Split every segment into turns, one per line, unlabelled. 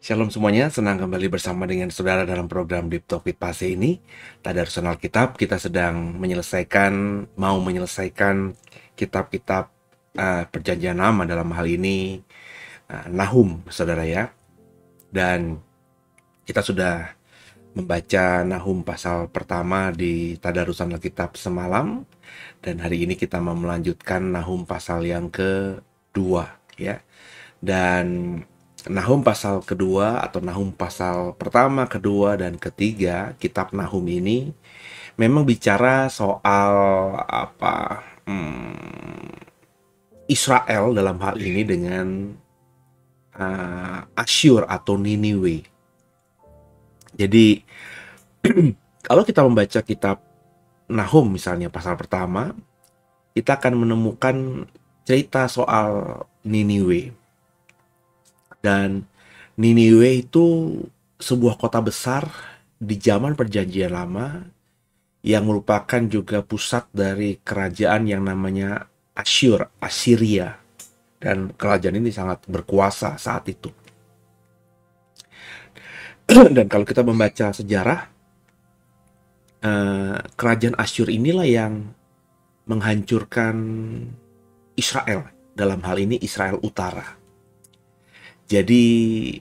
Shalom semuanya, senang kembali bersama dengan saudara dalam program Deep Talk with Pase ini. Tadarus Alkitab, kita sedang mau menyelesaikan kitab-kitab perjanjian lama, dalam hal ini Nahum, saudara ya. Dan kita sudah membaca Nahum pasal pertama di Tadarusan Alkitab semalam. Dan hari ini kita mau melanjutkan Nahum pasal yang kedua ya. Dan Nahum pasal kedua atau Nahum pasal pertama, kedua, dan ketiga kitab Nahum ini memang bicara soal Israel dalam hal ini dengan Asyur atau Niniwe. Jadi kalau kita membaca kitab Nahum misalnya pasal pertama, kita akan menemukan cerita soal Niniwe. Dan Niniwe itu sebuah kota besar di zaman perjanjian lama yang merupakan juga pusat dari kerajaan yang namanya Asyur, Assyria. Dan kerajaan ini sangat berkuasa saat itu. Dan kalau kita membaca sejarah, kerajaan Asyur inilah yang menghancurkan Israel, dalam hal ini Israel Utara. Jadi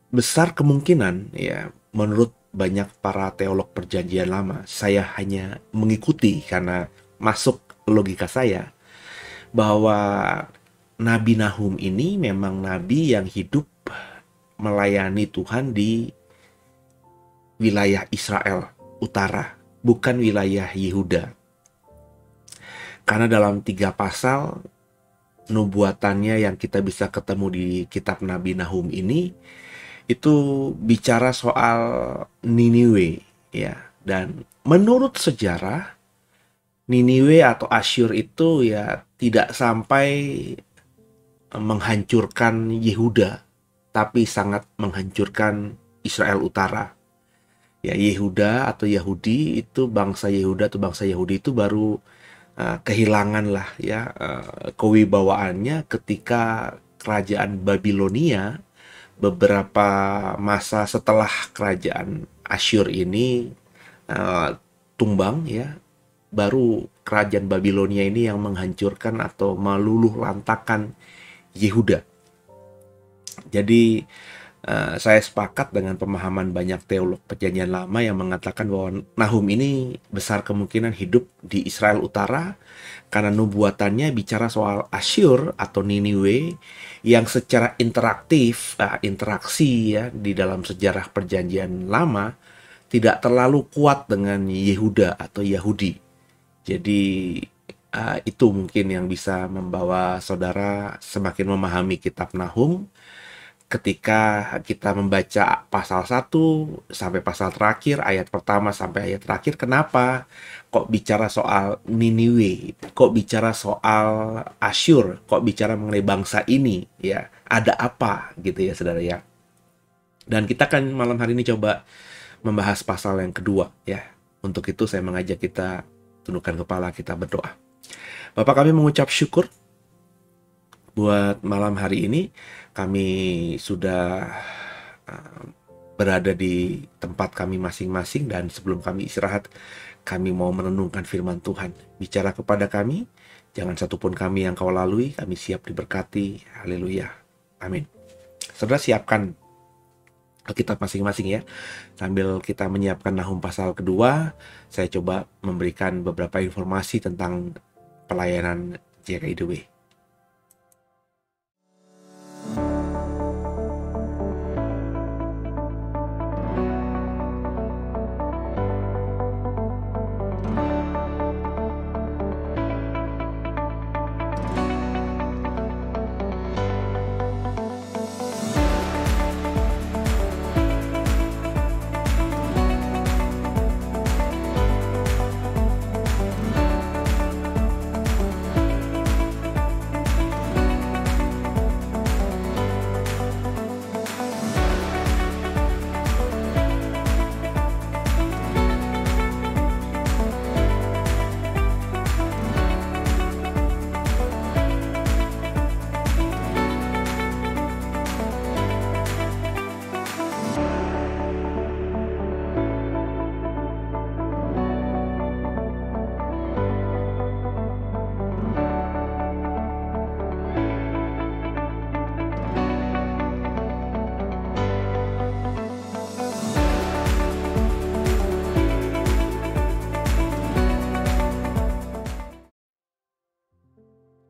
besar kemungkinan ya, menurut banyak para teolog perjanjian lama, saya hanya mengikuti karena masuk logika saya, bahwa Nabi Nahum ini memang nabi yang hidup melayani Tuhan di wilayah Israel Utara, bukan wilayah Yehuda. Karena dalam 3 pasal nubuatannya yang kita bisa ketemu di kitab Nabi Nahum ini, itu bicara soal Niniwe ya. Dan menurut sejarah, Niniwe atau Asyur itu ya tidak sampai menghancurkan Yehuda, tapi sangat menghancurkan Israel Utara. Ya, Yehuda atau Yahudi itu, bangsa Yehuda atau bangsa Yahudi itu baru kehilangan lah ya kewibawaannya ketika kerajaan Babilonia beberapa masa setelah kerajaan Asyur ini tumbang ya, baru kerajaan Babilonia ini yang menghancurkan atau meluluh lantakan Yehuda. Jadi saya sepakat dengan pemahaman banyak teolog perjanjian lama yang mengatakan bahwa Nahum ini besar kemungkinan hidup di Israel Utara karena nubuatannya bicara soal Asyur atau Niniwe yang secara interaksi ya di dalam sejarah perjanjian lama tidak terlalu kuat dengan Yehuda atau Yahudi. Jadi itu mungkin yang bisa membawa saudara semakin memahami kitab Nahum. Ketika kita membaca pasal 1 sampai pasal terakhir, ayat pertama sampai ayat terakhir, kenapa kok bicara soal Niniwe, kok bicara soal Asyur, kok bicara mengenai bangsa ini, ya ada apa gitu ya saudara ya. Dan kita kan malam hari ini coba membahas pasal yang kedua ya. Untuk itu saya mengajak kita tundukkan kepala, kita berdoa. Bapak, kami mengucap syukur buat malam hari ini. Kami sudah berada di tempat kami masing-masing, dan sebelum kami istirahat, kami mau merenungkan firman Tuhan. Bicara kepada kami, jangan satupun kami yang kau lalui, kami siap diberkati. Haleluya. Amin. Saudara siapkan Alkitab masing-masing ya. Sambil kita menyiapkan Nahum pasal kedua, saya coba memberikan beberapa informasi tentang pelayanan JKI The Way.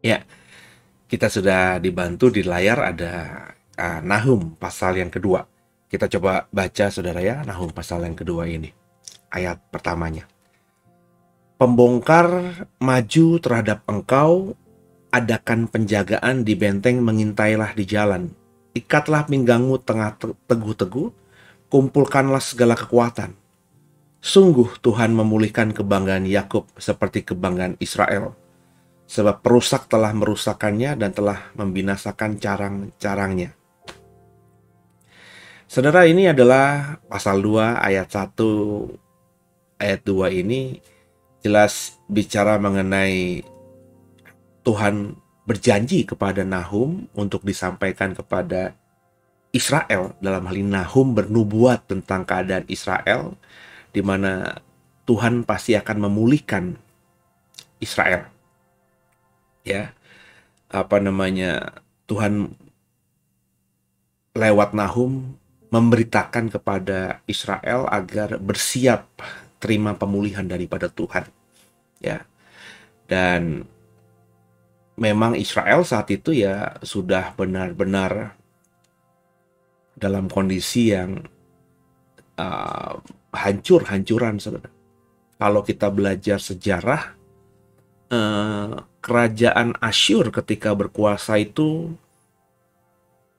Ya, kita sudah dibantu di layar ada Nahum pasal yang kedua. Kita coba baca saudara ya, Nahum pasal yang kedua ini. Ayat pertamanya. Pembongkar maju terhadap engkau, adakan penjagaan di benteng, mengintailah di jalan. Ikatlah pinggangmu tengah teguh-teguh, kumpulkanlah segala kekuatan. Sungguh Tuhan memulihkan kebanggaan Yakub seperti kebanggaan Israel. Sebab perusak telah merusakkannya dan telah membinasakan carang-carangnya. Saudara, ini adalah pasal 2 ayat 1 ayat 2 ini jelas bicara mengenai Tuhan berjanji kepada Nahum untuk disampaikan kepada Israel. Dalam hal ini Nahum bernubuat tentang keadaan Israel, di mana Tuhan pasti akan memulihkan Israel. Ya, Tuhan lewat Nahum memberitakan kepada Israel agar bersiap terima pemulihan daripada Tuhan. Ya, dan memang Israel saat itu ya sudah benar-benar dalam kondisi yang hancur-hancuran, saudara. Kalau kita belajar sejarah, kerajaan Asyur ketika berkuasa itu,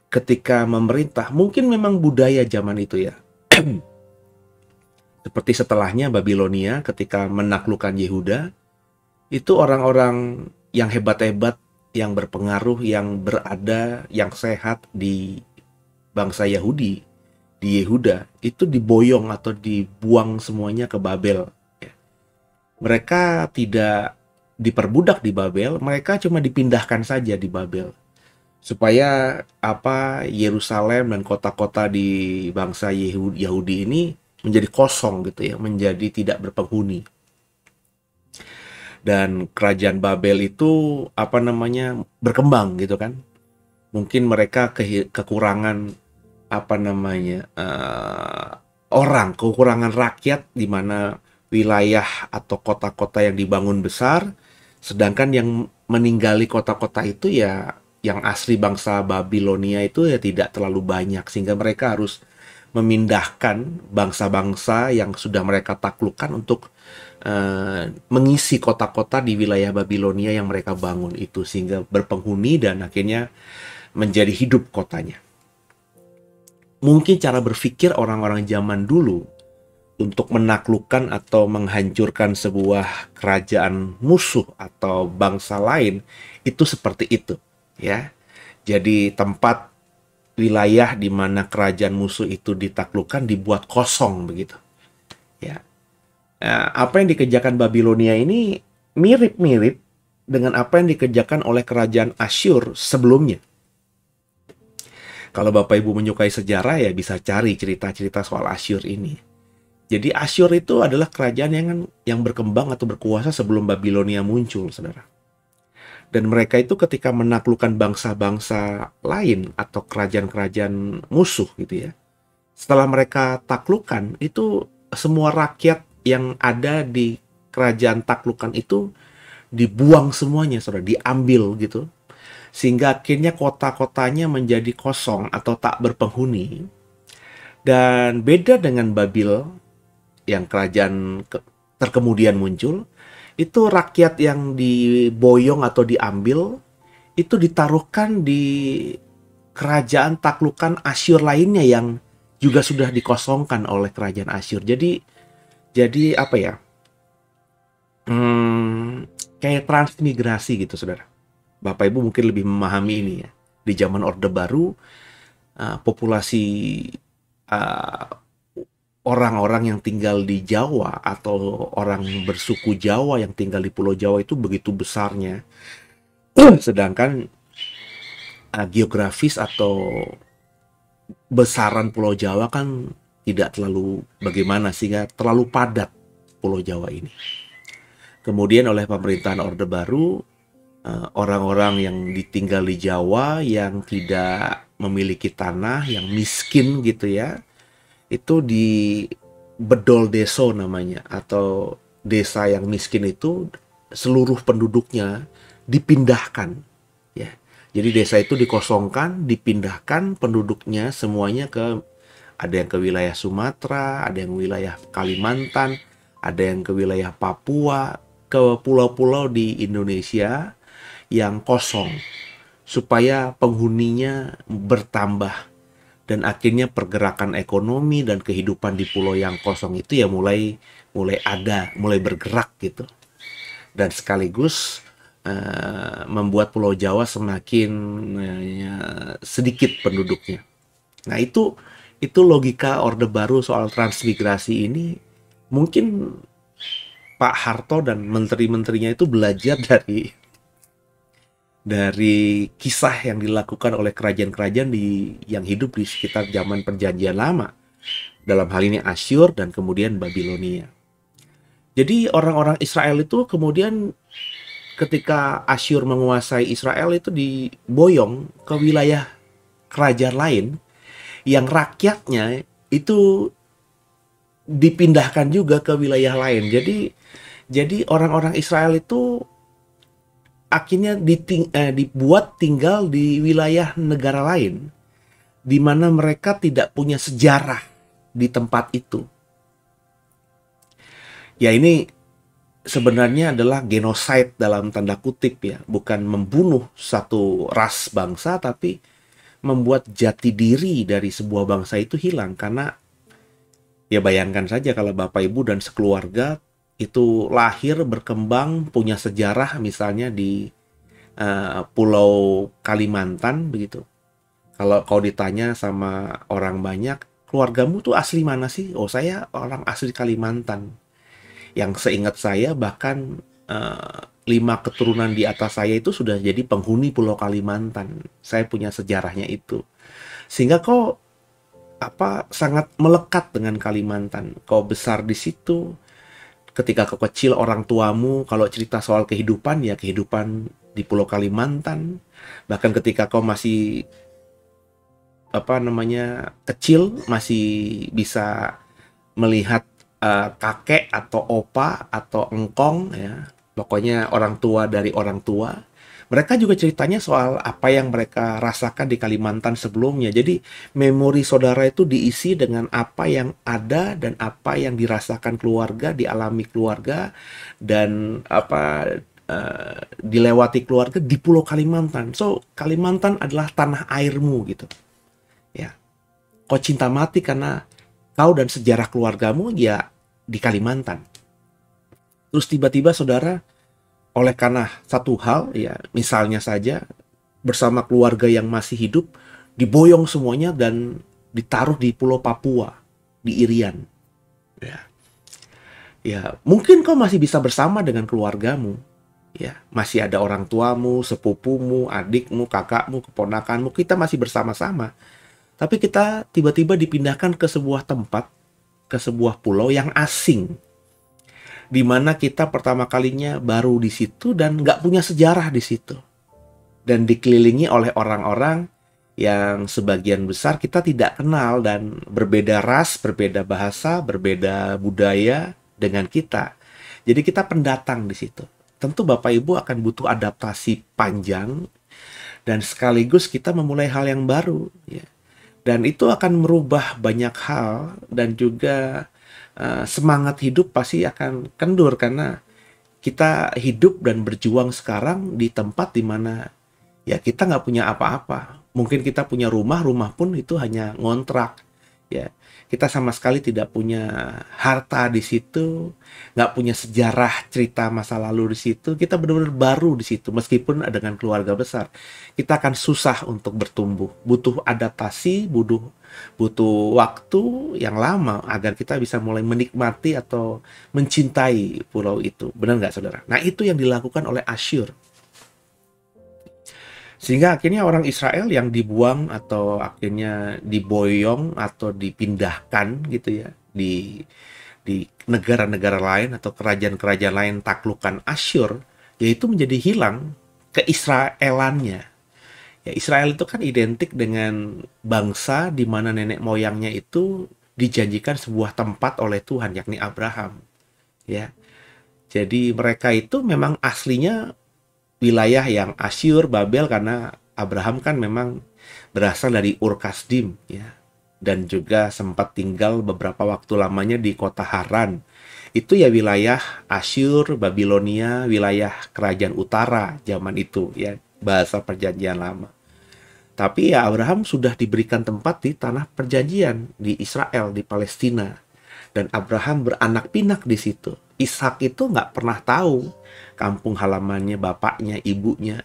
ketika memerintah, mungkin memang budaya zaman itu ya. Seperti setelahnya Babilonia ketika menaklukkan Yehuda, itu orang-orang yang hebat-hebat, yang berpengaruh, yang berada, yang sehat di bangsa Yahudi, di Yehuda, itu diboyong atau dibuang semuanya ke Babel. Mereka tidak diperbudak di Babel, mereka cuma dipindahkan saja di Babel. Supaya Yerusalem dan kota-kota di bangsa Yahudi ini menjadi kosong gitu ya, menjadi tidak berpenghuni. Dan kerajaan Babel itu berkembang gitu kan. Mungkin mereka kekurangan kekurangan rakyat, di mana wilayah atau kota-kota yang dibangun besar, sedangkan yang meninggali kota-kota itu ya yang asli bangsa Babilonia itu ya tidak terlalu banyak, sehingga mereka harus memindahkan bangsa-bangsa yang sudah mereka taklukkan untuk mengisi kota-kota di wilayah Babilonia yang mereka bangun itu, sehingga berpenghuni dan akhirnya menjadi hidup kotanya. Mungkin cara berpikir orang-orang zaman dulu untuk menaklukkan atau menghancurkan sebuah kerajaan musuh atau bangsa lain itu seperti itu, ya. Jadi tempat wilayah di mana kerajaan musuh itu ditaklukkan dibuat kosong begitu, ya. Apa yang dikerjakan Babilonia ini mirip-mirip dengan apa yang dikerjakan oleh kerajaan Asyur sebelumnya. Kalau Bapak Ibu menyukai sejarah ya bisa cari cerita-cerita soal Asyur ini. Jadi Asyur itu adalah kerajaan yang berkembang atau berkuasa sebelum Babilonia muncul, saudara. Dan mereka itu ketika menaklukkan bangsa-bangsa lain atau kerajaan-kerajaan musuh gitu ya. Setelah mereka taklukkan, itu semua rakyat yang ada di kerajaan taklukan itu dibuang semuanya, saudara, diambil gitu. Sehingga akhirnya kota-kotanya menjadi kosong atau tak berpenghuni. Dan beda dengan Babil yang kerajaan terkemudian muncul, itu rakyat yang diboyong atau diambil itu ditaruhkan di kerajaan taklukan Asyur lainnya yang juga sudah dikosongkan oleh kerajaan Asyur. Jadi apa ya? Kayak transmigrasi gitu, saudara. Bapak Ibu mungkin lebih memahami ini ya. Di zaman Orde Baru, populasi orang-orang yang tinggal di Jawa atau orang bersuku Jawa yang tinggal di Pulau Jawa itu begitu besarnya. Sedangkan geografis atau besaran Pulau Jawa kan tidak terlalu bagaimana, sehingga terlalu padat Pulau Jawa ini. Kemudian oleh pemerintahan Orde Baru, orang-orang yang ditinggal di Jawa yang tidak memiliki tanah, yang miskin gitu ya, itu di bedol deso namanya, atau desa yang miskin itu seluruh penduduknya dipindahkan ya. Jadi desa itu dikosongkan, dipindahkan penduduknya semuanya ada yang ke wilayah Sumatera, ada yang wilayah Kalimantan, ada yang ke wilayah Papua, ke pulau-pulau di Indonesia yang kosong supaya penghuninya bertambah. Dan akhirnya pergerakan ekonomi dan kehidupan di pulau yang kosong itu ya mulai bergerak gitu. Dan sekaligus membuat Pulau Jawa semakin sedikit penduduknya. Nah, itu logika Orde Baru soal transmigrasi ini. Mungkin Pak Harto dan menteri-menterinya itu belajar dari kisah yang dilakukan oleh kerajaan-kerajaan yang hidup di sekitar zaman Perjanjian Lama. Dalam hal ini Asyur dan kemudian Babilonia. Jadi orang-orang Israel itu kemudian ketika Asyur menguasai Israel itu diboyong ke wilayah kerajaan lain yang rakyatnya itu dipindahkan juga ke wilayah lain. Jadi orang-orang Israel itu akhirnya dibuat tinggal di wilayah negara lain di mana mereka tidak punya sejarah di tempat itu. Ya, ini sebenarnya adalah genocide dalam tanda kutip ya, bukan membunuh satu ras bangsa, tapi membuat jati diri dari sebuah bangsa itu hilang. Karena ya bayangkan saja kalau Bapak Ibu dan sekeluarga itu lahir, berkembang, punya sejarah misalnya di Pulau Kalimantan begitu. Kalau kau ditanya sama orang banyak, keluargamu tuh asli mana sih? Oh, saya orang asli Kalimantan. Yang seingat saya bahkan 5 keturunan di atas saya itu sudah jadi penghuni Pulau Kalimantan. Saya punya sejarahnya itu. Sehingga kau sangat melekat dengan Kalimantan. Kau besar di situ. Ketika kau kecil, orang tuamu kalau cerita soal kehidupan, ya kehidupan di Pulau Kalimantan. Bahkan ketika kau masih kecil, masih bisa melihat kakek atau opa atau engkong ya, pokoknya orang tua dari orang tua. Mereka juga ceritanya soal apa yang mereka rasakan di Kalimantan sebelumnya. Jadi memori saudara itu diisi dengan apa yang ada dan apa yang dirasakan keluarga, dialami keluarga, dan dilewati keluarga di Pulau Kalimantan. So, Kalimantan adalah tanah airmu gitu. Ya. Kau cinta mati karena kau dan sejarah keluargamu ya di Kalimantan. Terus tiba-tiba saudara, oleh karena satu hal ya, misalnya saja bersama keluarga yang masih hidup, diboyong semuanya dan ditaruh di Pulau Papua, di Irian. Ya, mungkin kau masih bisa bersama dengan keluargamu. Ya, masih ada orang tuamu, sepupumu, adikmu, kakakmu, keponakanmu, kita masih bersama-sama. Tapi kita tiba-tiba dipindahkan ke sebuah tempat ke sebuah pulau yang asing, di mana kita pertama kalinya baru di situ dan nggak punya sejarah di situ, dan dikelilingi oleh orang-orang yang sebagian besar kita tidak kenal dan berbeda ras, berbeda bahasa, berbeda budaya dengan kita. Jadi kita pendatang di situ. Tentu Bapak Ibu akan butuh adaptasi panjang dan sekaligus kita memulai hal yang baru, ya. Dan itu akan merubah banyak hal dan juga semangat hidup pasti akan kendur karena kita hidup dan berjuang sekarang di tempat di mana ya kita nggak punya apa-apa. Mungkin kita punya rumah, rumah pun itu hanya ngontrak. Ya, kita sama sekali tidak punya harta di situ, nggak punya sejarah cerita masa lalu di situ. Kita benar-benar baru di situ, meskipun dengan keluarga besar. Kita akan susah untuk bertumbuh, butuh adaptasi, butuh waktu yang lama agar kita bisa mulai menikmati atau mencintai pulau itu. Benar nggak, saudara? Nah, itu yang dilakukan oleh Asyur. Sehingga akhirnya orang Israel yang dibuang atau akhirnya diboyong atau dipindahkan gitu ya di negara-negara lain atau kerajaan-kerajaan lain taklukan Asyur, yaitu menjadi hilang keisraelannya. Ya, Israel itu kan identik dengan bangsa di mana nenek moyangnya itu dijanjikan sebuah tempat oleh Tuhan, yakni Abraham. Ya, jadi mereka itu memang aslinya wilayah yang Asyur, Babel, karena Abraham kan memang berasal dari Ur Kasdim, ya, dan juga sempat tinggal beberapa waktu lamanya di kota Haran. Itu ya wilayah Asyur, Babilonia, wilayah kerajaan utara zaman itu, ya, bahasa perjanjian lama. Tapi ya Abraham sudah diberikan tempat di tanah perjanjian, di Israel, di Palestina. Dan Abraham beranak pinak di situ. Ishak itu nggak pernah tahu kampung halamannya, bapaknya, ibunya.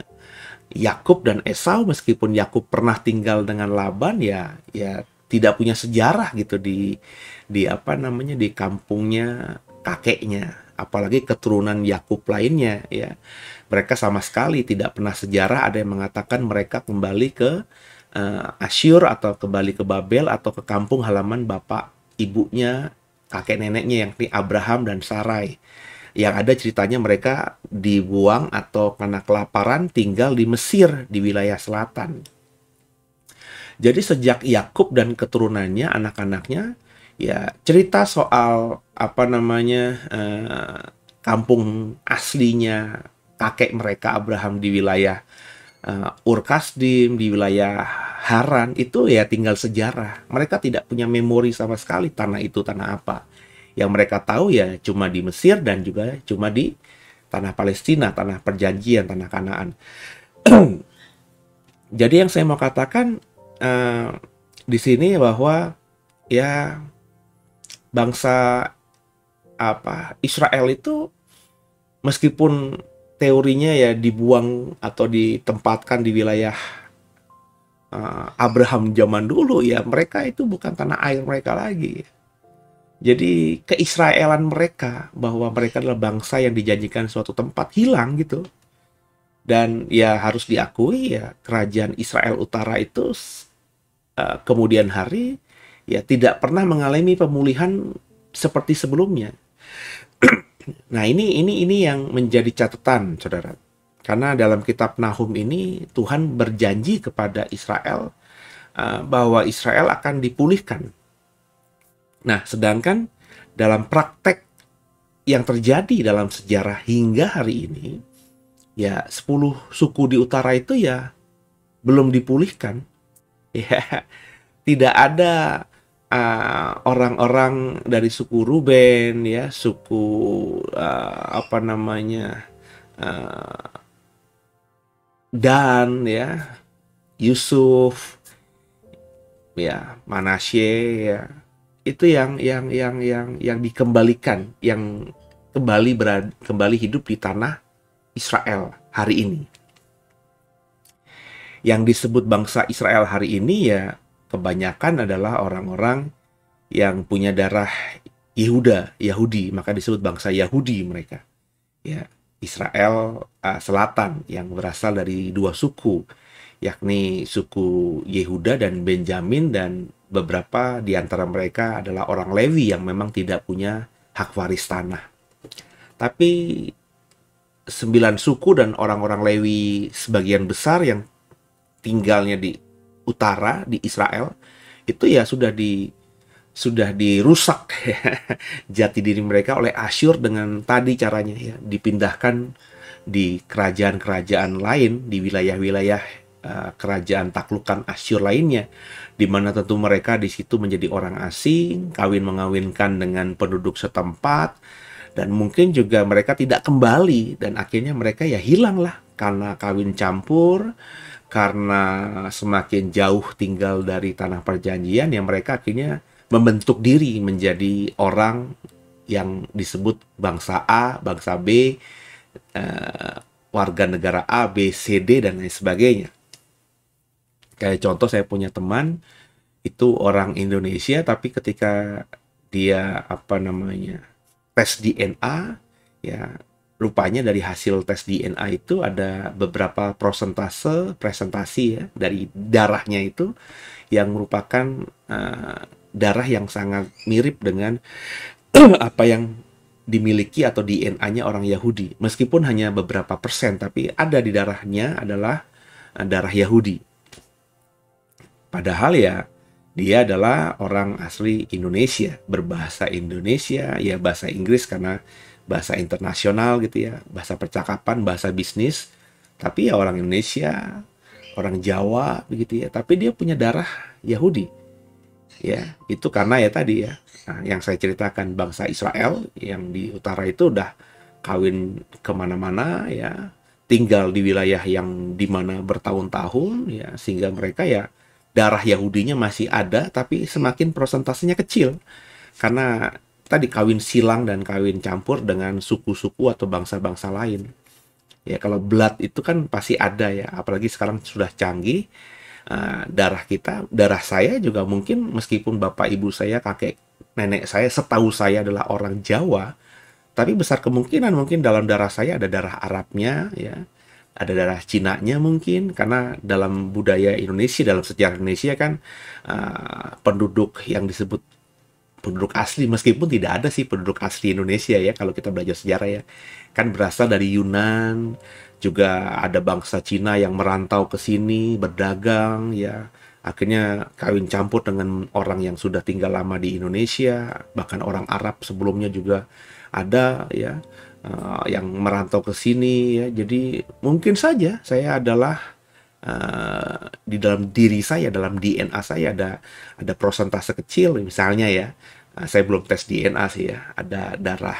Yakub dan Esau, meskipun Yakub pernah tinggal dengan Laban, ya tidak punya sejarah gitu di apa namanya, di kampungnya kakeknya, apalagi keturunan Yakub lainnya, ya. Mereka sama sekali tidak pernah sejarah. Ada yang mengatakan mereka kembali ke Asyur atau kembali ke Babel atau ke kampung halaman bapak ibunya, kakek neneknya, yakni Abraham dan Sarai. Yang ada ceritanya mereka dibuang atau karena kelaparan tinggal di Mesir, di wilayah selatan. Jadi sejak Yakub dan keturunannya, anak-anaknya, ya cerita soal apa namanya kampung aslinya kakek mereka Abraham di wilayah Ur Kasdim, di wilayah Haran, itu ya tinggal sejarah. Mereka tidak punya memori sama sekali tanah itu tanah apa. Yang mereka tahu ya cuma di Mesir dan juga cuma di tanah Palestina, tanah perjanjian, tanah Kanaan. Jadi yang saya mau katakan di sini bahwa ya bangsa Israel itu meskipun teorinya ya dibuang atau ditempatkan di wilayah Abraham zaman dulu, ya mereka itu bukan tanah air mereka lagi. Jadi keisraelan mereka, bahwa mereka adalah bangsa yang dijanjikan suatu tempat, hilang gitu. Dan ya harus diakui ya kerajaan Israel Utara itu kemudian hari ya tidak pernah mengalami pemulihan seperti sebelumnya. Nah, ini yang menjadi catatan, saudara. Karena dalam kitab Nahum ini Tuhan berjanji kepada Israel bahwa Israel akan dipulihkan. Nah, sedangkan dalam praktek yang terjadi dalam sejarah hingga hari ini, ya 10 suku di utara itu ya belum dipulihkan. Ya, tidak ada orang-orang dari suku Ruben, ya, suku Dan, ya, Yusuf, ya, Manasye, ya, itu yang dikembalikan, yang kembali hidup di tanah Israel hari ini. Yang disebut bangsa Israel hari ini ya kebanyakan adalah orang-orang yang punya darah Yahudi, maka disebut bangsa Yahudi mereka. Ya, Israel Selatan yang berasal dari 2 suku, yakni suku Yehuda dan Benjamin, dan beberapa di antara mereka adalah orang Lewi yang memang tidak punya hak waris tanah. Tapi 9 suku dan orang-orang Lewi sebagian besar yang tinggalnya di utara di Israel itu ya sudah dirusak jati diri mereka oleh Asyur dengan tadi caranya ya, dipindahkan di kerajaan-kerajaan lain di wilayah-wilayah kerajaan taklukan Asyur lainnya, di mana tentu mereka di situ menjadi orang asing, kawin mengawinkan dengan penduduk setempat, dan mungkin juga mereka tidak kembali, dan akhirnya mereka ya hilang lah karena kawin campur, karena semakin jauh tinggal dari tanah perjanjian, ya mereka akhirnya membentuk diri menjadi orang yang disebut bangsa A, bangsa B, warga negara A, B, C, D, dan lain sebagainya. Kayak contoh, saya punya teman itu orang Indonesia, tapi ketika dia tes DNA, ya rupanya dari hasil tes DNA itu ada beberapa presentasi ya dari darahnya itu yang merupakan darah yang sangat mirip dengan apa yang dimiliki atau DNA-nya orang Yahudi. Meskipun hanya beberapa persen, tapi ada di darahnya adalah darah Yahudi. Padahal ya dia adalah orang asli Indonesia, berbahasa Indonesia, ya bahasa Inggris karena bahasa internasional gitu ya, bahasa percakapan, bahasa bisnis, tapi ya orang Indonesia, orang Jawa begitu ya, tapi dia punya darah Yahudi. Ya, itu karena ya tadi ya, yang saya ceritakan, bangsa Israel yang di utara itu udah kawin kemana-mana ya, tinggal di wilayah yang dimana bertahun-tahun ya, sehingga mereka ya darah Yahudinya masih ada, tapi semakin persentasenya kecil karena tadi kawin silang dan kawin campur dengan suku-suku atau bangsa-bangsa lain. Ya kalau blood itu kan pasti ada ya, apalagi sekarang sudah canggih. Darah saya juga mungkin, meskipun bapak ibu saya, kakek nenek saya, setahu saya adalah orang Jawa, tapi besar kemungkinan mungkin dalam darah saya ada darah Arabnya ya, ada darah Cinanya mungkin, karena dalam budaya Indonesia, dalam sejarah Indonesia kan penduduk yang disebut penduduk asli, meskipun tidak ada sih penduduk asli Indonesia ya kalau kita belajar sejarah ya, kan berasal dari Yunan, juga ada bangsa Cina yang merantau ke sini berdagang ya, akhirnya kawin campur dengan orang yang sudah tinggal lama di Indonesia, bahkan orang Arab sebelumnya juga ada ya, yang merantau ke sini ya. Jadi mungkin saja saya adalah di dalam diri saya, dalam DNA saya ada persentase kecil misalnya ya, saya belum tes DNA sih ya, ada darah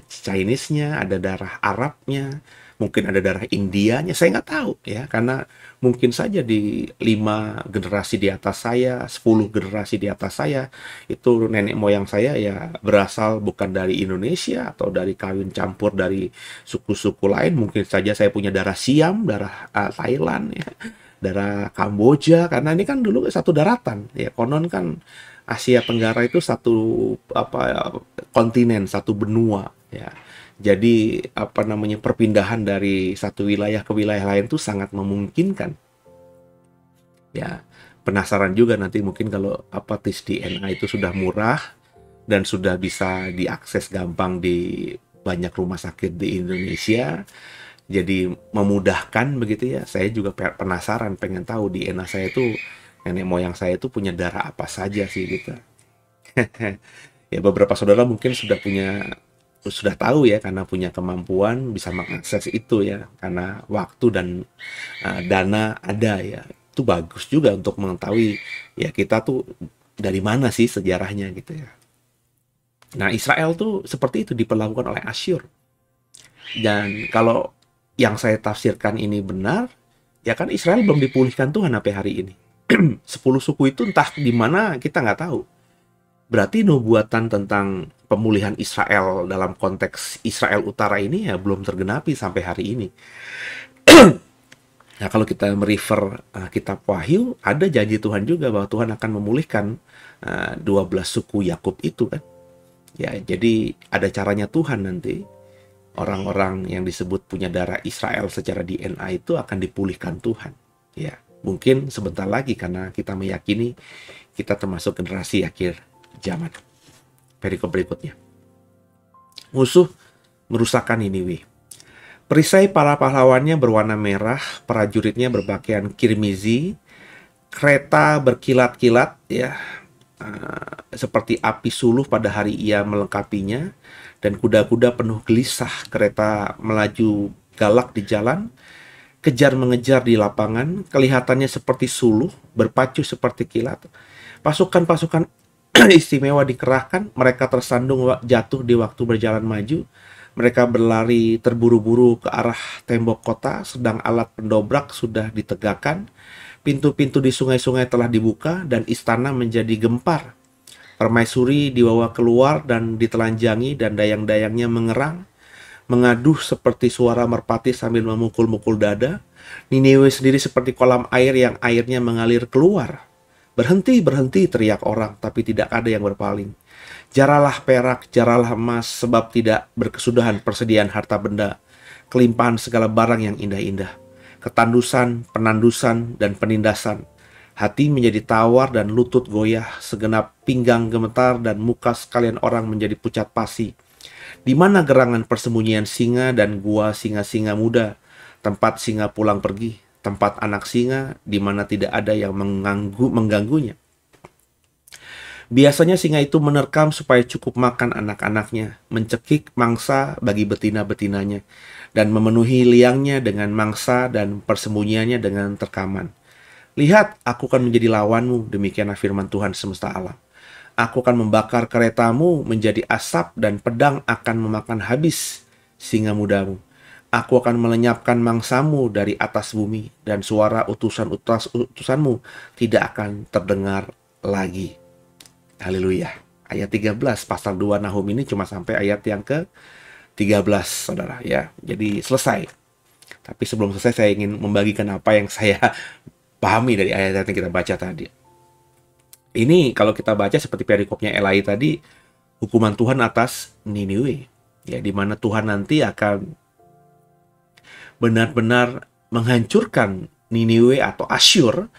Chinese-nya, ada darah Arabnya, mungkin ada darah Indianya, saya nggak tahu ya, karena mungkin saja di 5 generasi di atas saya, 10 generasi di atas saya, itu nenek moyang saya ya berasal bukan dari Indonesia atau dari kawin campur dari suku-suku lain. Mungkin saja saya punya darah Siam, darah Thailand ya, darah Kamboja, karena ini kan dulu satu daratan ya, konon kan Asia Tenggara itu satu kontinen, satu benua ya. Jadi perpindahan dari satu wilayah ke wilayah lain itu sangat memungkinkan. Ya, penasaran juga nanti mungkin kalau tes DNA itu sudah murah dan sudah bisa diakses gampang di banyak rumah sakit di Indonesia. Jadi memudahkan begitu ya. Saya juga penasaran, pengen tahu DNA saya itu, nenek moyang saya itu punya darah apa saja sih gitu. Ya beberapa saudara mungkin sudah tahu ya, karena punya kemampuan bisa mengakses itu ya, karena waktu dan dana ada ya. Itu bagus juga untuk mengetahui ya kita tuh dari mana sih sejarahnya gitu ya. Nah, Israel tuh seperti itu diperlakukan oleh Asyur. Dan kalau yang saya tafsirkan ini benar, ya kan Israel belum dipulihkan Tuhan sampai hari ini. 10 suku itu entah di mana kita nggak tahu. Berarti nubuatan tentang pemulihan Israel dalam konteks Israel Utara ini ya belum tergenapi sampai hari ini. Nah, kalau kita merefer kitab Wahyu, ada janji Tuhan juga bahwa Tuhan akan memulihkan 12 suku Yakub itu kan. Ya, jadi ada caranya Tuhan nanti. Orang-orang yang disebut punya darah Israel secara DNA itu akan dipulihkan Tuhan. Ya. Mungkin sebentar lagi karena kita meyakini kita termasuk generasi akhir zaman. Perikop berikutnya. Musuh merusakkan Niniwe. Perisai para pahlawannya berwarna merah, prajuritnya berpakaian kirmizi, kereta berkilat-kilat ya, seperti api suluh pada hari ia melengkapinya, dan kuda-kuda penuh gelisah. Kereta melaju galak di jalan, kejar mengejar di lapangan, kelihatannya seperti suluh, berpacu seperti kilat. Pasukan-pasukan istimewa dikerahkan, mereka tersandung jatuh di waktu berjalan maju. Mereka berlari terburu-buru ke arah tembok kota, sedang alat pendobrak sudah ditegakkan. Pintu-pintu di sungai-sungai telah dibuka dan istana menjadi gempar. Permaisuri dibawa keluar dan ditelanjangi, dan dayang-dayangnya mengerang, mengaduh seperti suara merpati sambil memukul-mukul dada. Niniwe sendiri seperti kolam air yang airnya mengalir keluar. Berhenti, berhenti, teriak orang, tapi tidak ada yang berpaling. Jaralah perak, jaralah emas, sebab tidak berkesudahan persediaan harta benda, kelimpahan segala barang yang indah-indah, ketandusan, penandusan, dan penindasan. Hati menjadi tawar dan lutut goyah, segenap pinggang gemetar dan muka sekalian orang menjadi pucat pasi. Di mana gerangan persembunyian singa dan gua singa-singa muda, tempat singa pulang pergi, tempat anak singa di mana tidak ada yang mengganggunya. Biasanya singa itu menerkam supaya cukup makan anak-anaknya, mencekik mangsa bagi betina-betinanya, dan memenuhi liangnya dengan mangsa dan persembunyiannya dengan terkaman. Lihat, aku akan menjadi lawanmu, demikianlah firman Tuhan semesta alam. Aku akan membakar keretamu menjadi asap, dan pedang akan memakan habis singa mudamu. Aku akan melenyapkan mangsamu dari atas bumi, dan suara utusanmu tidak akan terdengar lagi. Haleluya. Ayat 13 pasal 2 Nahum ini cuma sampai ayat yang ke-13, saudara ya. Jadi selesai. Tapi sebelum selesai saya ingin membagikan apa yang saya pahami dari ayat-ayat yang kita baca tadi. Ini kalau kita baca seperti perikopnya Elai tadi, hukuman Tuhan atas Niniwe. Ya, di mana Tuhan nanti akan benar-benar menghancurkan Niniwe atau Asyur,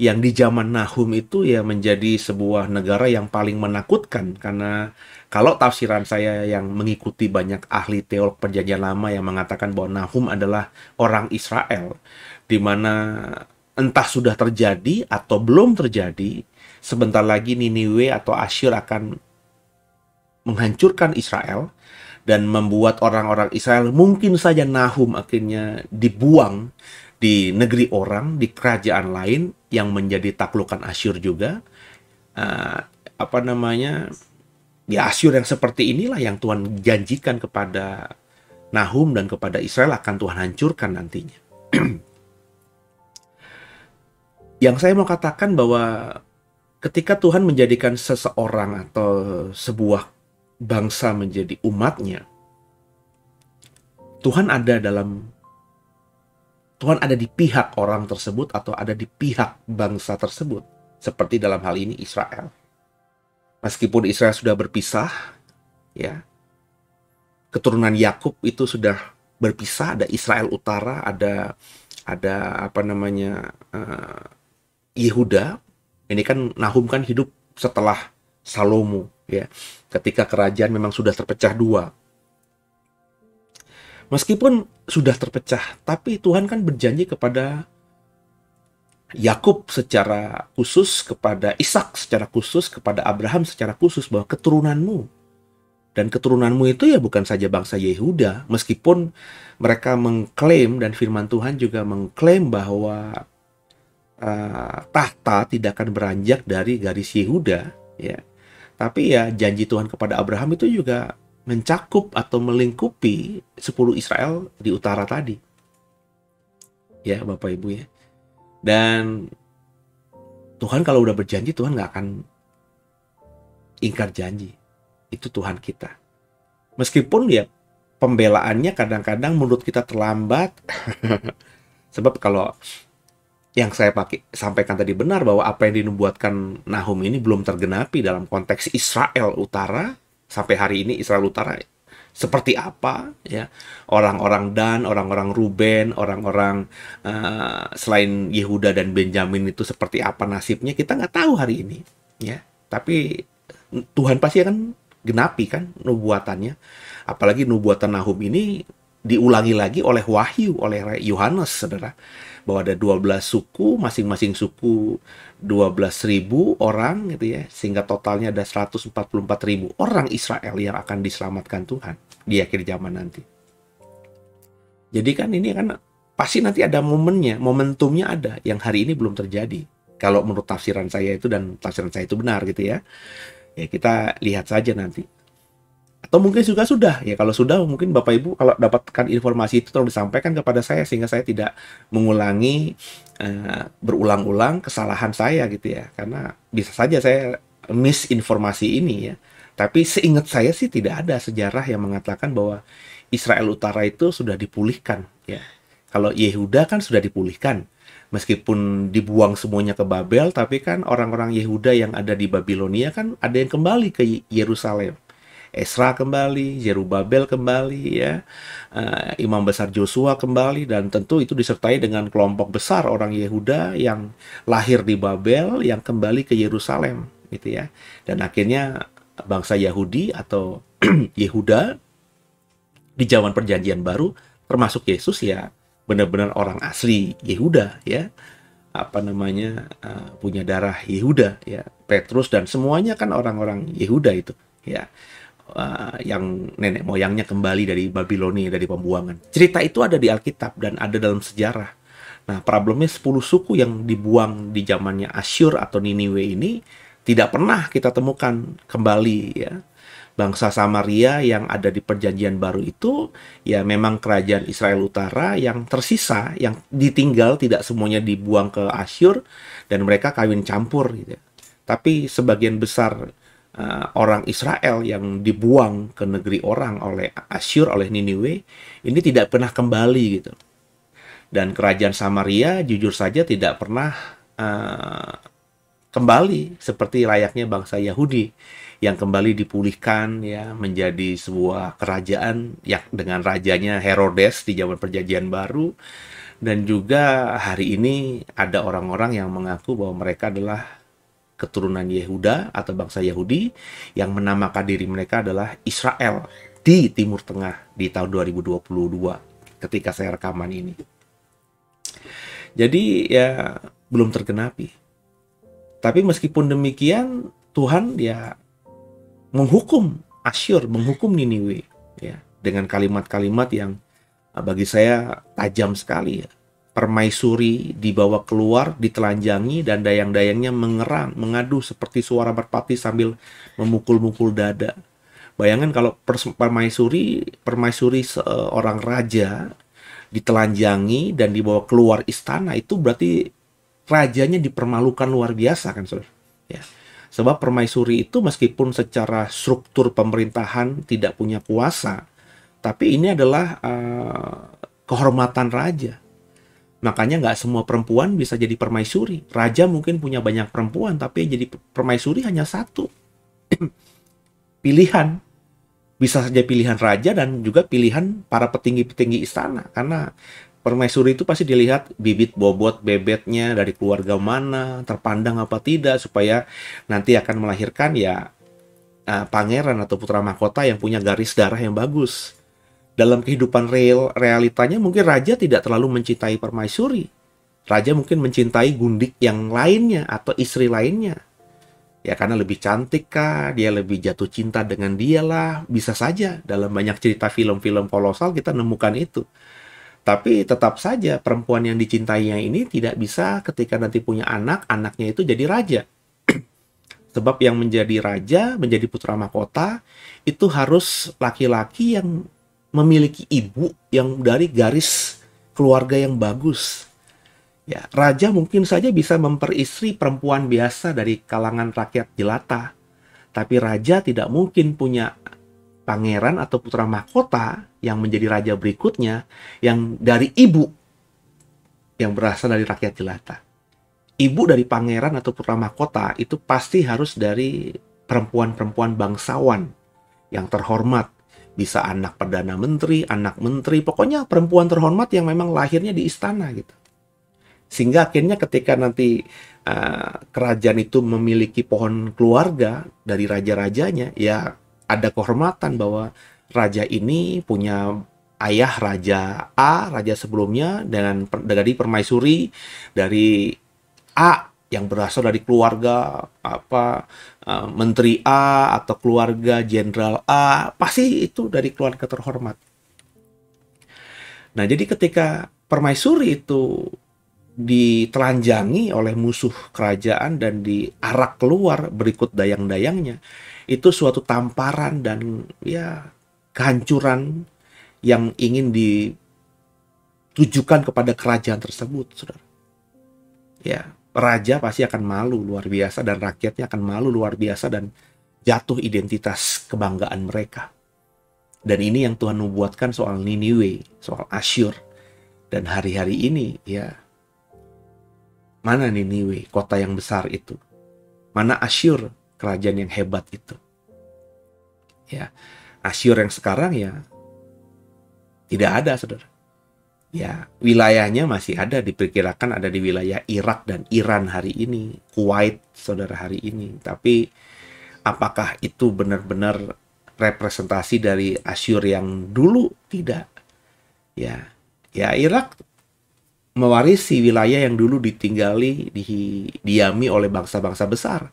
yang di zaman Nahum itu ya menjadi sebuah negara yang paling menakutkan. Karena kalau tafsiran saya yang mengikuti banyak ahli teolog perjanjian lama yang mengatakan bahwa Nahum adalah orang Israel, di mana entah sudah terjadi atau belum terjadi, sebentar lagi Niniwe atau Asyur akan menghancurkan Israel dan membuat orang-orang Israel, mungkin saja Nahum akhirnya dibuang di negeri orang, di kerajaan lain yang menjadi taklukan Asyur juga. Ya Asyur yang seperti inilah yang Tuhan janjikan kepada Nahum dan kepada Israel akan Tuhan hancurkan nantinya. Yang saya mau katakan bahwa ketika Tuhan menjadikan seseorang atau sebuah bangsa menjadi umatnya, Tuhan ada di pihak orang tersebut atau ada di pihak bangsa tersebut. Seperti dalam hal ini Israel. Meskipun Israel sudah berpisah, ya, keturunan Yakub itu sudah berpisah. Ada Israel Utara, ada Yehuda. Ini kan Nahum kan hidup setelah Salomo, ya, ketika kerajaan memang sudah terpecah dua. Meskipun sudah terpecah, tapi Tuhan kan berjanji kepada Yakub secara khusus, kepada Ishak secara khusus, kepada Abraham secara khusus bahwa keturunanmu. Dan keturunanmu itu ya bukan saja bangsa Yehuda, meskipun mereka mengklaim dan firman Tuhan juga mengklaim bahwa tahta tidak akan beranjak dari garis Yehuda, ya. Tapi ya janji Tuhan kepada Abraham itu juga mencakup atau melingkupi 10 Israel di utara tadi. Ya, Bapak Ibu ya. Dan Tuhan kalau udah berjanji, Tuhan nggak akan ingkar janji. Itu Tuhan kita. Meskipun ya pembelaannya kadang-kadang menurut kita terlambat. Sebab kalau yang saya sampaikan tadi benar bahwa apa yang dinubuatkan Nahum ini belum tergenapi dalam konteks Israel Utara. Sampai hari ini Israel Utara seperti apa ya orang-orang Dan, orang-orang Ruben, orang-orang selain Yehuda dan Benjamin itu seperti apa nasibnya kita nggak tahu hari ini ya. Tapi Tuhan pasti akan genapi kan nubuatannya. Apalagi nubuatan Nahum ini diulangi lagi oleh wahyu oleh Yohanes, saudara, bahwa ada 12 suku, masing-masing suku 12.000 orang gitu ya, sehingga totalnya ada 144.000 orang Israel yang akan diselamatkan Tuhan di akhir zaman nanti. Jadi kan ini kan pasti nanti ada momennya, momentumnya ada yang hari ini belum terjadi. Kalau menurut tafsiran saya itu, dan tafsiran saya itu benar gitu ya. Ya kita lihat saja nanti. Atau mungkin juga sudah ya, kalau sudah mungkin Bapak Ibu kalau dapatkan informasi itu tolong disampaikan kepada saya sehingga saya tidak mengulangi berulang-ulang kesalahan saya gitu ya, karena bisa saja saya miss informasi ini ya. Tapi seingat saya sih tidak ada sejarah yang mengatakan bahwa Israel Utara itu sudah dipulihkan ya. Kalau Yehuda kan sudah dipulihkan meskipun dibuang semuanya ke Babel, tapi kan orang-orang Yehuda yang ada di Babilonia kan ada yang kembali ke Yerusalem. Esra kembali, Zerubabel kembali ya, Imam Besar Joshua kembali, dan tentu itu disertai dengan kelompok besar orang Yehuda yang lahir di Babel yang kembali ke Yerusalem gitu ya. Dan akhirnya bangsa Yahudi atau Yehuda di zaman Perjanjian Baru termasuk Yesus ya benar-benar orang asli Yehuda ya, punya darah Yehuda ya. Petrus dan semuanya kan orang-orang Yehuda itu ya. Yang nenek moyangnya kembali dari Babilonia, dari pembuangan. Cerita itu ada di Alkitab dan ada dalam sejarah. Nah, problemnya 10 suku yang dibuang di zamannya Asyur atau Niniwe ini tidak pernah kita temukan kembali ya. Bangsa Samaria yang ada di Perjanjian Baru itu ya memang kerajaan Israel Utara yang tersisa, yang ditinggal, tidak semuanya dibuang ke Asyur dan mereka kawin campur gitu. Tapi sebagian besar orang Israel yang dibuang ke negeri orang oleh Asyur, oleh Niniwe, ini tidak pernah kembali gitu. Dan kerajaan Samaria jujur saja tidak pernah kembali seperti layaknya bangsa Yahudi yang kembali dipulihkan ya menjadi sebuah kerajaan yang dengan rajanya Herodes di zaman Perjanjian Baru. Dan juga hari ini ada orang-orang yang mengaku bahwa mereka adalah keturunan Yehuda atau bangsa Yahudi yang menamakan diri mereka adalah Israel di Timur Tengah di tahun 2022 ketika saya rekaman ini. Jadi ya belum tergenapi. Tapi meskipun demikian Tuhan ya menghukum Asyur, menghukum Niniwe ya dengan kalimat-kalimat yang bagi saya tajam sekali ya. Permaisuri dibawa keluar, ditelanjangi, dan dayang-dayangnya mengerang, mengadu seperti suara merpati sambil memukul-mukul dada. Bayangkan kalau permaisuri seorang raja ditelanjangi dan dibawa keluar istana, itu berarti rajanya dipermalukan luar biasa kan, saudara? Ya. Sebab permaisuri itu meskipun secara struktur pemerintahan tidak punya kuasa, tapi ini adalah kehormatan raja. Makanya nggak semua perempuan bisa jadi permaisuri. Raja mungkin punya banyak perempuan, tapi jadi permaisuri hanya satu. Pilihan. Bisa saja pilihan raja dan juga pilihan para petinggi-petinggi istana. Karena permaisuri itu pasti dilihat bibit bobot bebetnya dari keluarga mana, terpandang apa tidak, supaya nanti akan melahirkan ya pangeran atau putra mahkota yang punya garis darah yang bagus. Dalam kehidupan realitanya mungkin raja tidak terlalu mencintai permaisuri. Raja mungkin mencintai gundik yang lainnya atau istri lainnya. Ya karena lebih cantik kah, dia lebih jatuh cinta dengan dia lah. Bisa saja dalam banyak cerita film-film kolosal kita nemukan itu. Tapi tetap saja perempuan yang dicintainya ini tidak bisa ketika nanti punya anak, anaknya itu jadi raja. Sebab yang menjadi raja, menjadi putra mahkota, itu harus laki-laki yang memiliki ibu yang dari garis keluarga yang bagus. Ya, raja mungkin saja bisa memperistri perempuan biasa dari kalangan rakyat jelata. Tapi raja tidak mungkin punya pangeran atau putra mahkota yang menjadi raja berikutnya yang dari ibu yang berasal dari rakyat jelata. Ibu dari pangeran atau putra mahkota itu pasti harus dari perempuan-perempuan bangsawan yang terhormat, bisa anak perdana menteri, anak menteri, pokoknya perempuan terhormat yang memang lahirnya di istana gitu. Sehingga akhirnya ketika nanti kerajaan itu memiliki pohon keluarga dari raja-rajanya, ya ada kehormatan bahwa raja ini punya ayah raja A, raja sebelumnya, dengan dari permaisuri dari A yang berasal dari keluarga menteri A atau keluarga jenderal A, pasti itu dari keluarga terhormat. Nah, jadi ketika permaisuri itu ditelanjangi oleh musuh kerajaan dan diarak keluar berikut dayang-dayangnya, itu suatu tamparan dan ya kehancuran yang ingin ditujukan kepada kerajaan tersebut, saudara. Ya, raja pasti akan malu luar biasa dan rakyatnya akan malu luar biasa dan jatuh identitas kebanggaan mereka. Dan ini yang Tuhan nubuatkan soal Niniwe, soal Asyur. Dan hari-hari ini, ya, mana Niniwe, kota yang besar itu? Mana Asyur, kerajaan yang hebat itu? Ya, Asyur yang sekarang ya tidak ada, saudara. Ya, wilayahnya masih ada, diperkirakan ada di wilayah Irak dan Iran hari ini, Kuwait, saudara, hari ini. Tapi apakah itu benar-benar representasi dari Asyur yang dulu? Tidak. Ya, Irak mewarisi wilayah yang dulu didiami oleh bangsa-bangsa besar.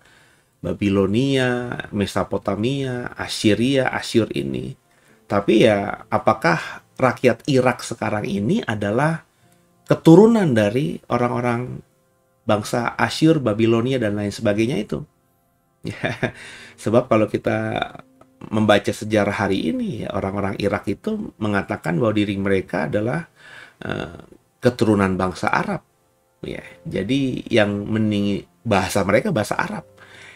Babilonia, Mesopotamia, Assyria, Asyur ini. Tapi ya, apakah rakyat Irak sekarang ini adalah keturunan dari orang-orang bangsa Asyur, Babilonia, dan lain sebagainya itu? Ya, sebab kalau kita membaca sejarah hari ini, ya, orang-orang Irak itu mengatakan bahwa diri mereka adalah keturunan bangsa Arab. Ya, jadi yang bahasa mereka bahasa Arab.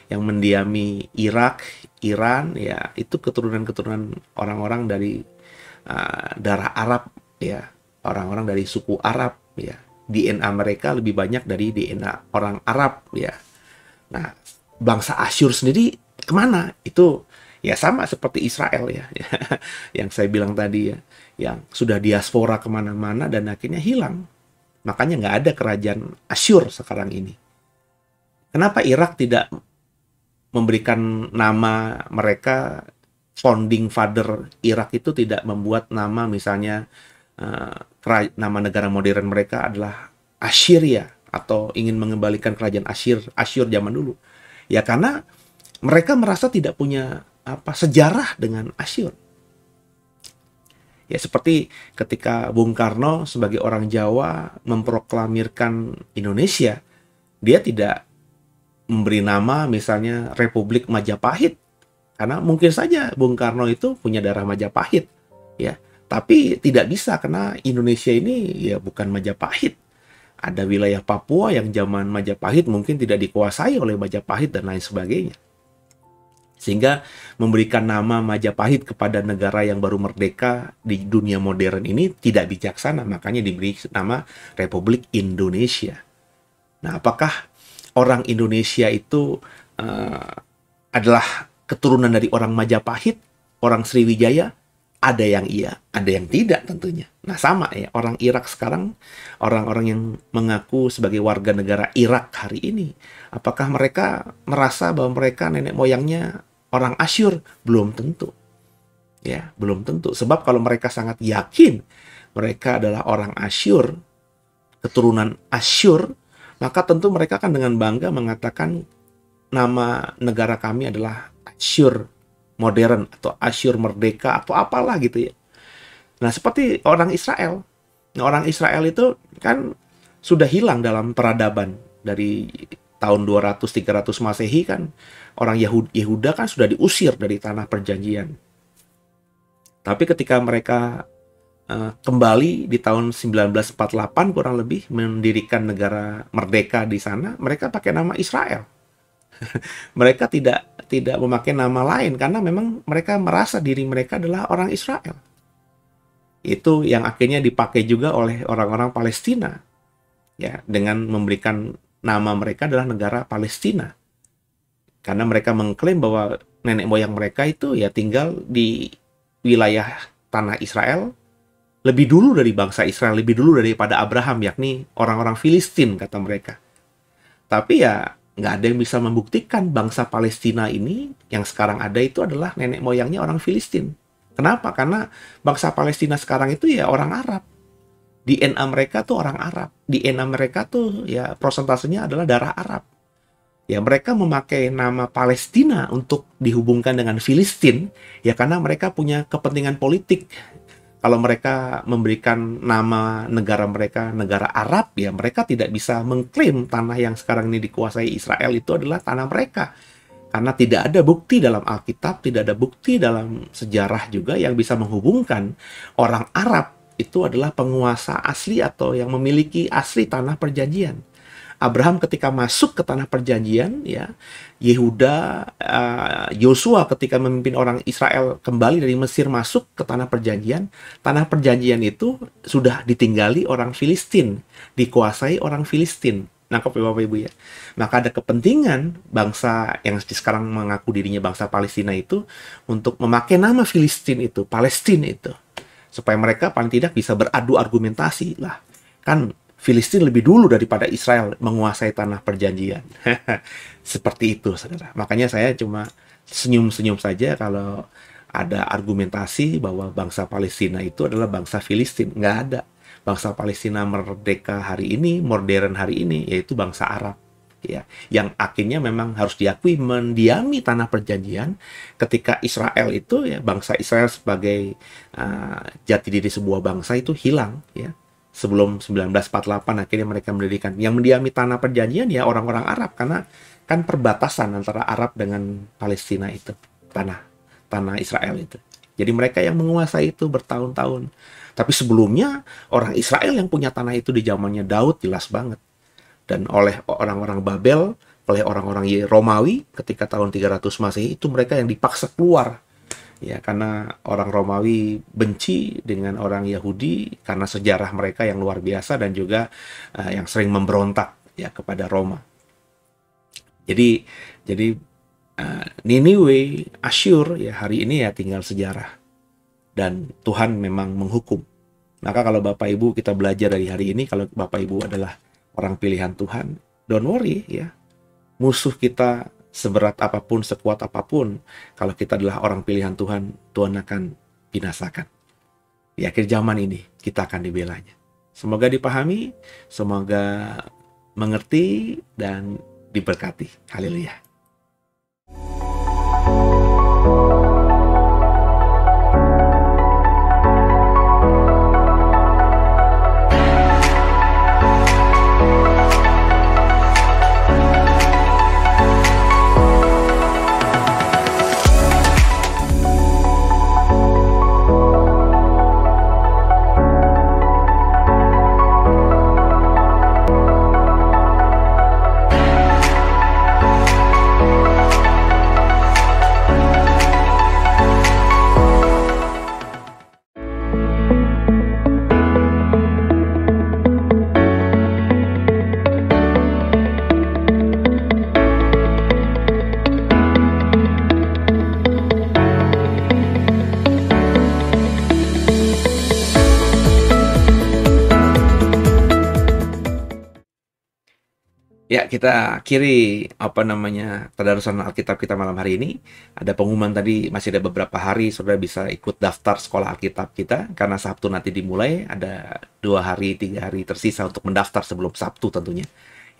Yang mendiami Irak, Iran, ya itu keturunan-keturunan orang-orang dari darah Arab, ya, orang-orang dari suku Arab, ya. DNA mereka lebih banyak dari DNA orang Arab, ya. Nah, bangsa Asyur sendiri kemana? Itu ya sama seperti Israel, ya, yang saya bilang tadi, ya, yang sudah diaspora kemana-mana dan akhirnya hilang. Makanya nggak ada kerajaan Asyur sekarang ini. Kenapa Irak tidak memberikan nama mereka? Founding father Irak itu tidak membuat nama, misalnya nama negara modern mereka adalah Assyria, atau ingin mengembalikan kerajaan Asyur zaman dulu. Ya karena mereka merasa tidak punya sejarah dengan Asyur. Ya seperti ketika Bung Karno sebagai orang Jawa memproklamirkan Indonesia, dia tidak memberi nama misalnya Republik Majapahit, karena mungkin saja Bung Karno itu punya darah Majapahit, ya. Tapi tidak bisa karena Indonesia ini ya bukan Majapahit. Ada wilayah Papua yang zaman Majapahit mungkin tidak dikuasai oleh Majapahit dan lain sebagainya. Sehingga memberikan nama Majapahit kepada negara yang baru merdeka di dunia modern ini tidak bijaksana. Makanya diberi nama Republik Indonesia. Nah, apakah orang Indonesia itu adalah keturunan dari orang Majapahit, orang Sriwijaya? Ada yang iya, ada yang tidak tentunya. Nah sama ya, orang Irak sekarang, orang-orang yang mengaku sebagai warga negara Irak hari ini, apakah mereka merasa bahwa mereka nenek moyangnya orang Asyur? Belum tentu. Ya, belum tentu. Sebab kalau mereka sangat yakin mereka adalah orang Asyur, keturunan Asyur, maka tentu mereka akan dengan bangga mengatakan nama negara kami adalah Asyur modern atau Asyur merdeka atau apalah gitu ya. Nah, seperti orang Israel. Nah, orang Israel itu kan sudah hilang dalam peradaban dari tahun 200-300 Masehi kan. Orang Yehuda kan sudah diusir dari tanah perjanjian. Tapi ketika mereka kembali di tahun 1948 kurang lebih mendirikan negara merdeka di sana, mereka pakai nama Israel. Mereka tidak memakai nama lain karena memang mereka merasa diri mereka adalah orang Israel. Itu yang akhirnya dipakai juga oleh orang-orang Palestina, ya, dengan memberikan nama mereka adalah negara Palestina. Karena mereka mengklaim bahwa nenek moyang mereka itu ya tinggal di wilayah tanah Israel lebih dulu dari bangsa Israel, lebih dulu daripada Abraham, yakni orang-orang Filistin, kata mereka. Tapi ya nggak ada yang bisa membuktikan bangsa Palestina ini yang sekarang ada itu adalah nenek moyangnya orang Filistin. Kenapa? Karena bangsa Palestina sekarang itu ya orang Arab. DNA mereka tuh orang Arab. DNA mereka tuh ya prosentasenya adalah darah Arab. Ya mereka memakai nama Palestina untuk dihubungkan dengan Filistin ya karena mereka punya kepentingan politik. Kalau mereka memberikan nama negara mereka negara Arab, ya mereka tidak bisa mengklaim tanah yang sekarang ini dikuasai Israel itu adalah tanah mereka. Karena tidak ada bukti dalam Alkitab, tidak ada bukti dalam sejarah juga yang bisa menghubungkan orang Arab itu adalah penguasa asli atau yang memiliki asli tanah perjanjian. Abraham ketika masuk ke tanah perjanjian, ya Yehuda, Yosua ketika memimpin orang Israel kembali dari Mesir masuk ke tanah perjanjian itu sudah ditinggali orang Filistin, dikuasai orang Filistin. Nangkep ya Bapak Ibu ya. Maka ada kepentingan bangsa yang sekarang mengaku dirinya bangsa Palestina itu untuk memakai nama Filistin itu, Palestina itu, supaya mereka paling tidak bisa beradu argumentasi lah. Kan Filistin lebih dulu daripada Israel menguasai tanah perjanjian. Seperti itu, saudara. Makanya saya cuma senyum-senyum saja kalau ada argumentasi bahwa bangsa Palestina itu adalah bangsa Filistin. Nggak ada. Bangsa Palestina merdeka hari ini, modern hari ini, yaitu bangsa Arab. Ya, yang akhirnya memang harus diakui mendiami tanah perjanjian ketika Israel itu, ya bangsa Israel sebagai jati diri sebuah bangsa itu hilang, ya. Sebelum 1948 akhirnya mereka mendirikan. Yang mendiami tanah perjanjian ya orang-orang Arab karena kan perbatasan antara Arab dengan Palestina itu, tanah Israel itu. Jadi mereka yang menguasai itu bertahun-tahun. Tapi sebelumnya orang Israel yang punya tanah itu di zamannya Daud jelas banget. Dan oleh orang-orang Babel, oleh orang-orang Romawi ketika tahun 300 Masehi itu mereka yang dipaksa keluar. Ya, karena orang Romawi benci dengan orang Yahudi karena sejarah mereka yang luar biasa dan juga yang sering memberontak ya kepada Roma. Jadi Niniwe, Asyur ya hari ini ya tinggal sejarah dan Tuhan memang menghukum. Maka kalau Bapak Ibu kita belajar dari hari ini, kalau Bapak Ibu adalah orang pilihan Tuhan, don't worry ya. Musuh kita seberat apapun, sekuat apapun, kalau kita adalah orang pilihan Tuhan, Tuhan akan binasakan. Di akhir zaman ini, kita akan dibelanya. Semoga dipahami, semoga mengerti, dan diberkati. Haleluya. Ya, kita akhiri tadarusan Alkitab kita malam hari ini. Ada pengumuman tadi, masih ada beberapa hari saudara bisa ikut daftar sekolah Alkitab kita karena Sabtu nanti dimulai. Ada 2 hari, 3 hari tersisa untuk mendaftar sebelum Sabtu tentunya.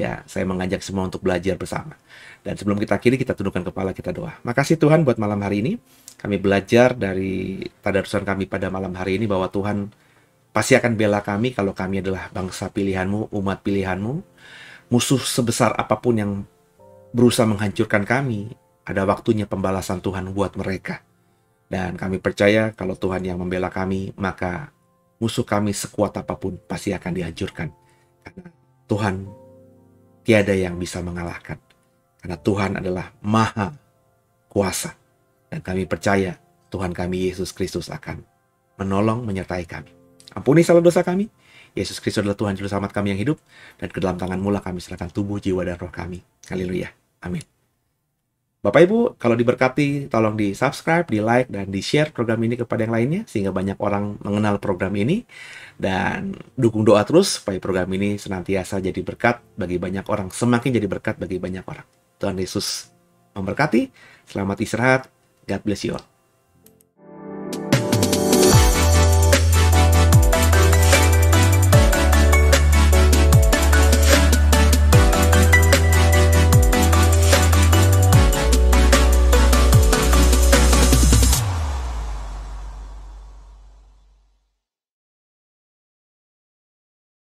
Ya, saya mengajak semua untuk belajar bersama. Dan sebelum kita akhiri, kita tundukkan kepala, kita doa. Makasih Tuhan buat malam hari ini. Kami belajar dari tadarusan kami pada malam hari ini bahwa Tuhan pasti akan bela kami kalau kami adalah bangsa pilihan-Mu, umat pilihan-Mu. Musuh sebesar apapun yang berusaha menghancurkan kami, ada waktunya pembalasan Tuhan buat mereka. Dan kami percaya kalau Tuhan yang membela kami, maka musuh kami sekuat apapun pasti akan dihancurkan. Karena Tuhan tiada yang bisa mengalahkan. Karena Tuhan adalah Maha Kuasa. Dan kami percaya Tuhan kami Yesus Kristus akan menolong, menyertai kami. Ampuni salah dosa kami. Yesus Kristus adalah Tuhan Juru Selamat kami yang hidup, dan ke dalam tangan-Mu lah kami serahkan tubuh, jiwa, dan roh kami. Haleluya. Amin. Bapak Ibu, kalau diberkati, tolong di-subscribe, di-like, dan di-share program ini kepada yang lainnya, sehingga banyak orang mengenal program ini. Dan dukung doa terus supaya program ini senantiasa jadi berkat bagi banyak orang, semakin jadi berkat bagi banyak orang. Tuhan Yesus memberkati, selamat istirahat, God bless you all.